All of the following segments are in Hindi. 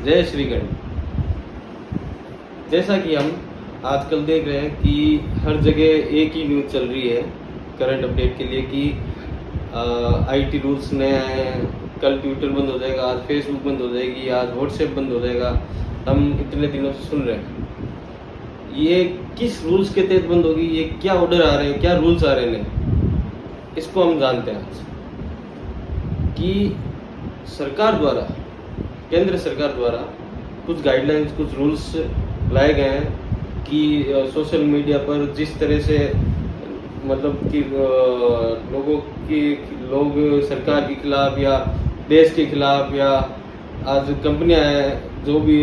जय श्री गणेश। जैसा कि हम आजकल देख रहे हैं कि हर जगह एक ही न्यूज़ चल रही है करंट अपडेट के लिए कि आईटी रूल्स नए आए हैं, कल ट्विटर बंद हो जाएगा, आज फेसबुक बंद हो जाएगी, आज व्हाट्सएप बंद हो जाएगा। हम इतने दिनों से सुन रहे हैं, ये किस रूल्स के तहत बंद होगी, ये क्या ऑर्डर आ रहे हैं, क्या रूल्स आ रहे हैं, इसको हम जानते हैं आज कि सरकार द्वारा, केंद्र सरकार द्वारा कुछ गाइडलाइंस, कुछ रूल्स लाए गए हैं कि सोशल मीडिया पर जिस तरह से मतलब कि लोग सरकार के खिलाफ या देश के खिलाफ या आज कंपनियां हैं, जो भी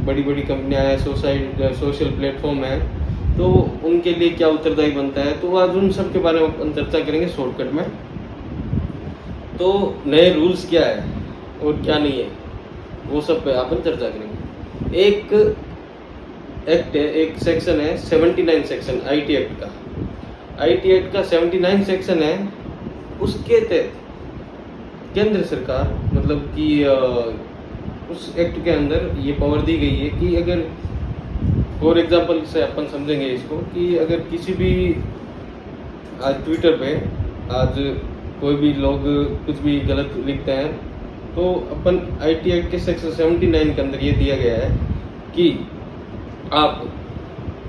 बड़ी बड़ी कंपनियां हैं, सोशल प्लेटफॉर्म है, तो उनके लिए क्या उत्तरदायी बनता है, तो आज उन सब के बारे में अपन चर्चा करेंगे शॉर्टकट में। तो नए रूल्स क्या है और क्या नहीं है, वो सब पे अपन चर्चा करेंगे। एक एक्ट है, एक सेक्शन है 79 सेक्शन आईटी एक्ट का। आईटी एक्ट का 79 सेक्शन है, उसके तहत केंद्र सरकार मतलब कि उस एक्ट के अंदर ये पावर दी गई है कि अगर फॉर एग्जांपल से अपन समझेंगे इसको कि अगर किसी भी आज ट्विटर पे आज कोई भी लोग कुछ भी गलत लिखते हैं, तो अपन आईटी एक्ट के सेक्शन 79 के अंदर ये दिया गया है कि आप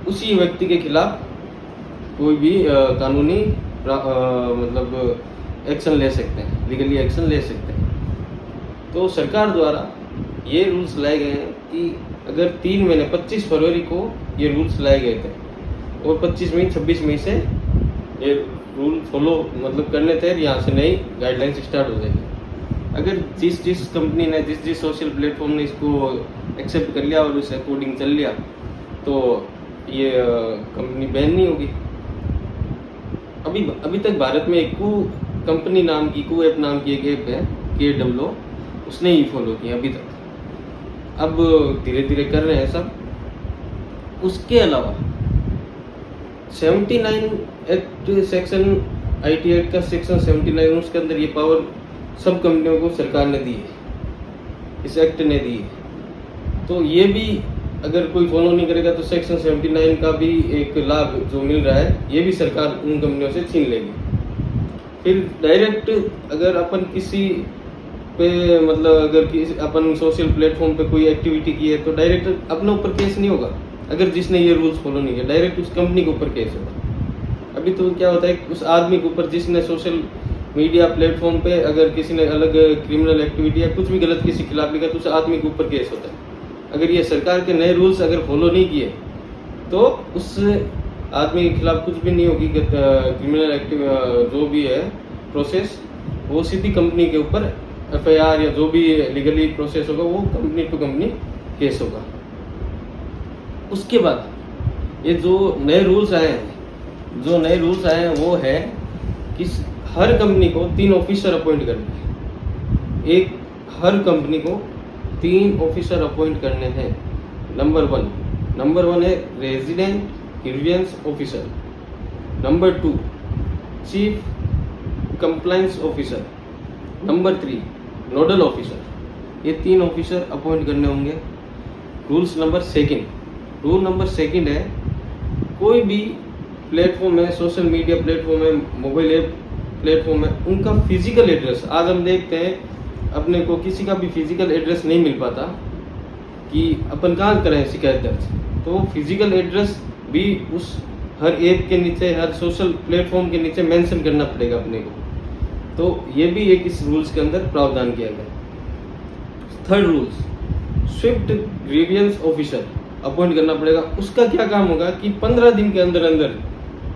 उसी व्यक्ति के खिलाफ कोई भी कानूनी मतलब एक्शन ले सकते हैं, लीगली एक्शन ले सकते हैं। तो सरकार द्वारा ये रूल्स लाए गए हैं कि अगर 3 महीने 25 फरवरी को ये रूल्स लाए गए थे और 25 मई 26 मई से ये रूल फॉलो मतलब करने थे, यहाँ से नई गाइडलाइंस स्टार्ट हो जाएगी। अगर जिस कंपनी ने जिस सोशल प्लेटफॉर्म ने इसको एक्सेप्ट कर लिया और उस अकॉर्डिंग चल लिया, तो ये कंपनी बैन नहीं होगी। अभी तक भारत में एक कंपनी नाम की, ऐप नाम की एक ऐप है KWO, उसने ही फॉलो किया अभी तक। अब धीरे धीरे कर रहे हैं सब। उसके अलावा 79 एक्ट सेक्शन आईटी एक्ट का सेक्शन 79, उसके अंदर ये पावर सब कंपनियों को सरकार ने दी है, इस एक्ट ने दी है। तो ये भी अगर कोई फॉलो नहीं करेगा तो सेक्शन 79 का भी एक लाभ जो मिल रहा है, ये भी सरकार उन कंपनियों से छीन लेगी। फिर डायरेक्ट अगर अपन किसी पे मतलब अगर किसी अपन सोशल प्लेटफॉर्म पे कोई एक्टिविटी की है, तो डायरेक्ट अपने ऊपर केस नहीं होगा। अगर जिसने ये रूल्स फॉलो नहीं किया, डायरेक्ट उस कंपनी के ऊपर केस होगा। अभी तो क्या होता है, उस आदमी के ऊपर जिसने सोशल मीडिया प्लेटफॉर्म पे अगर किसी ने अलग क्रिमिनल एक्टिविटी या कुछ भी गलत किसी खिलाफ लिखा, तो उस आदमी के ऊपर केस होता है। अगर ये सरकार के नए रूल्स अगर फॉलो नहीं किए, तो उस आदमी के खिलाफ कुछ भी नहीं होगी, क्रिमिनल जो भी है प्रोसेस, वो सीधी कंपनी के ऊपर FIR या जो भी लीगली प्रोसेस होगा वो कंपनी टू कंपनी केस होगा। उसके बाद ये जो नए रूल्स आए हैं, वो है कि हर कंपनी को 3 ऑफिसर अपॉइंट करने हैं। हर कंपनी को 3 ऑफिसर अपॉइंट करने हैं। नंबर वन है resident grievance officer. Number 2 chief compliance officer. Number 3 nodal officer. ये 3 ऑफिसर अपॉइंट करने होंगे। रूल नंबर सेकंड है, कोई भी प्लेटफॉर्म है, सोशल मीडिया प्लेटफॉर्म है, मोबाइल ऐप प्लेटफॉर्म है, उनका फिजिकल एड्रेस, आज हम देखते हैं अपने को किसी का भी फिजिकल एड्रेस नहीं मिल पाता कि अपन कहाँ करें शिकायत दर्ज, तो फिजिकल एड्रेस भी उस हर ऐप के नीचे, हर सोशल प्लेटफॉर्म के नीचे मेंशन करना पड़ेगा अपने को। तो ये भी एक इस रूल्स के अंदर प्रावधान किया गया। Third rules, swift grievance officer appoint करना पड़ेगा। उसका क्या काम होगा कि 15 दिन के अंदर अंदर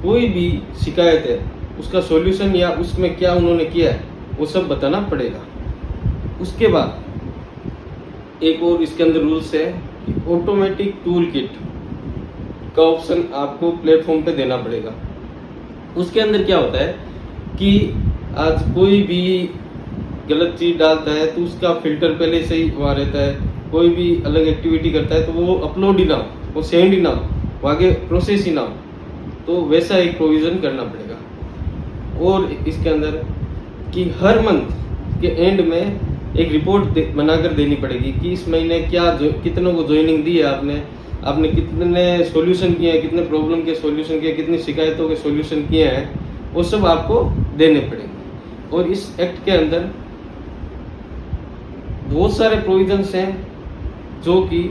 कोई भी शिकायत है, उसका सॉल्यूशन या उसमें क्या उन्होंने किया है, वो सब बताना पड़ेगा। उसके बाद एक और इसके अंदर रूल्स है कि ऑटोमेटिक टूल किट का ऑप्शन आपको प्लेटफॉर्म पे देना पड़ेगा। उसके अंदर क्या होता है कि आज कोई भी गलत चीज डालता है तो उसका फिल्टर पहले से ही हुआ रहता है। कोई भी अलग एक्टिविटी करता है तो वो अपलोड ही ना हो, वो सेंड ही ना हो, वो आगे प्रोसेस ही ना हो, तो वैसा एक प्रोविजन करना पड़ेगा। और इसके अंदर कि हर मंथ के एंड में एक रिपोर्ट बनाकर देनी पड़ेगी कि इस महीने कितनों को ज्वाइनिंग दी है आपने कितने सॉल्यूशन किए हैं, कितने प्रॉब्लम के सॉल्यूशन किए, कितनी शिकायतों के सॉल्यूशन किए हैं, वो सब आपको देने पड़ेंगे। और इस एक्ट के अंदर बहुत सारे प्रोविजंस हैं जो कि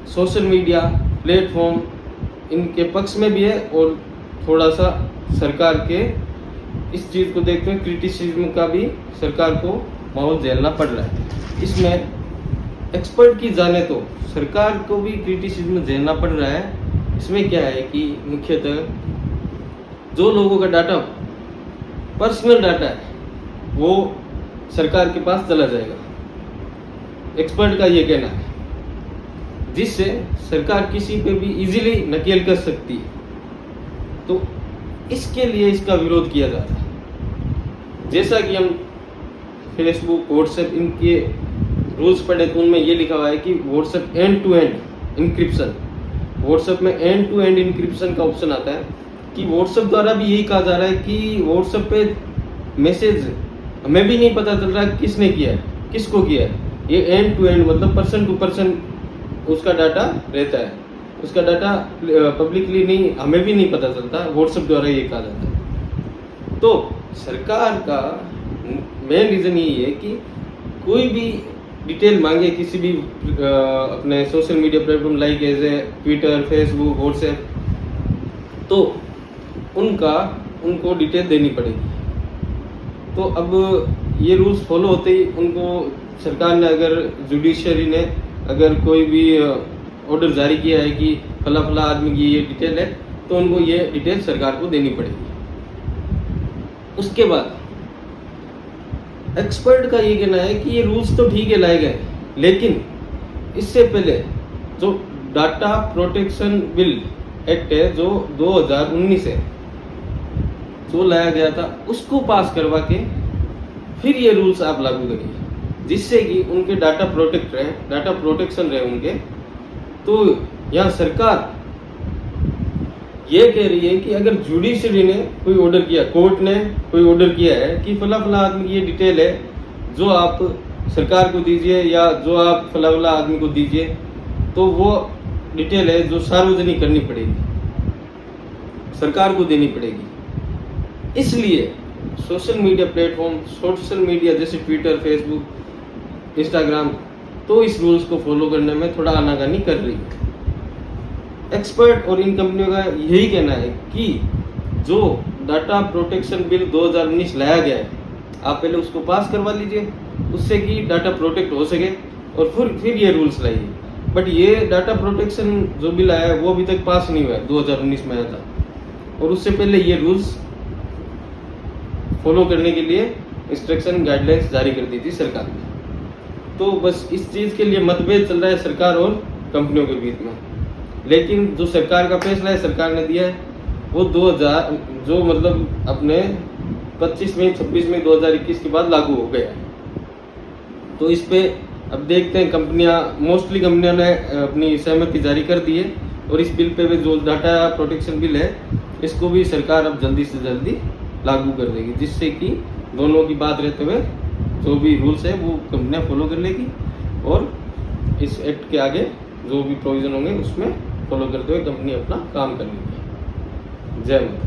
सोशल मीडिया प्लेटफॉर्म इनके पक्ष में भी है और थोड़ा सा सरकार के इस चीज़ को देखते हुए क्रिटिसिज्म का भी सरकार को माहौल झेलना पड़ रहा है। इसमें एक्सपर्ट की जाने तो सरकार को भी क्रिटिसिज्म झेलना पड़ रहा है। इसमें क्या है कि मुख्यतः जो लोगों का डाटा पर्सनल डाटा है वो सरकार के पास चला जाएगा, एक्सपर्ट का ये कहना है, जिससे सरकार किसी पे भी इजीली नकेल कर सकती है। तो इसके लिए इसका विरोध किया जाता है। जैसा कि हम फेसबुक व्हाट्सएप इनके रूल्स पढ़े तो उनमें ये लिखा हुआ है कि WhatsApp end to end encryption, WhatsApp में एंड टू एंड इंक्रिप्शन का ऑप्शन आता है कि व्हाट्सएप द्वारा भी यही कहा जा रहा है कि व्हाट्सएप पे मैसेज हमें भी नहीं पता चल रहा किसने किया है, किसको किया है। ये एंड टू एंड मतलब पर्सन टू पर्सन उसका डाटा रहता है, उसका डाटा पब्लिकली नहीं, हमें भी नहीं पता चलता, व्हाट्सएप द्वारा ये कहा जाता है। तो सरकार का मेन रीजन यही है कि कोई भी डिटेल मांगे किसी भी अपने social media platform like as Twitter, Facebook, WhatsApp, तो उनको डिटेल देनी पड़ेगी। तो अब ये रूल्स फॉलो होते ही उनको सरकार ने अगर जुडिशरी ने अगर कोई भी ऑर्डर जारी किया है कि फला फला आदमी की ये डिटेल है तो उनको ये डिटेल सरकार को देनी पड़ेगी। उसके बाद एक्सपर्ट का ये कहना है कि ये रूल्स तो ठीक है लाए गए, लेकिन इससे पहले जो डाटा प्रोटेक्शन बिल एक्ट है जो 2019 है जो लाया गया था उसको पास करवा के फिर ये रूल्स आप लागू करिए, जिससे कि उनके डाटा प्रोटेक्ट रहे, डाटा प्रोटेक्शन रहे उनके। तो यहाँ सरकार ये कह रही है कि अगर जुडिशरी ने कोई ऑर्डर किया, कोर्ट ने कोई ऑर्डर किया है कि फला फला आदमी की ये डिटेल है जो आप सरकार को दीजिए या जो आप फला फला आदमी को दीजिए, तो वो डिटेल है जो सार्वजनिक करनी पड़ेगी, सरकार को देनी पड़ेगी। इसलिए social media platform, social media जैसे ट्विटर, फेसबुक, इंस्टाग्राम तो इस रूल्स को फॉलो करने में थोड़ा आनाकानी कर रही है। एक्सपर्ट और इन कंपनियों का यही कहना है कि जो डाटा प्रोटेक्शन बिल 2019 लाया गया है आप पहले उसको पास करवा लीजिए, उससे कि डाटा प्रोटेक्ट हो सके और फिर ये रूल्स लाइए। बट ये डाटा प्रोटेक्शन जो बिल आया है वो अभी तक पास नहीं हुआ है, 2019 में आया था, और उससे पहले ये रूल्स फॉलो करने के लिए इंस्ट्रक्शन गाइडलाइंस जारी कर दी थी सरकार ने। तो बस इस चीज़ के लिए मतभेद चल रहा है सरकार और कंपनियों के बीच में। लेकिन जो सरकार का फैसला है, सरकार ने दिया है, वो 2000 जो मतलब अपने 25 मई 26 मई 2021 के बाद लागू हो गया है। तो इस पे अब देखते हैं, मोस्टली कंपनियों ने अपनी सहमति जारी कर दी है और इस बिल पे भी जो डाटा प्रोटेक्शन बिल है इसको भी सरकार अब जल्दी से जल्दी लागू कर देगी, जिससे कि दोनों की बात रहते हुए जो भी रूल्स है वो कंपनियां फॉलो कर लेगी और इस एक्ट के आगे जो भी प्रोविजन होंगे उसमें फॉलो करते हुए कंपनी अपना काम कर लेगी। जय माता।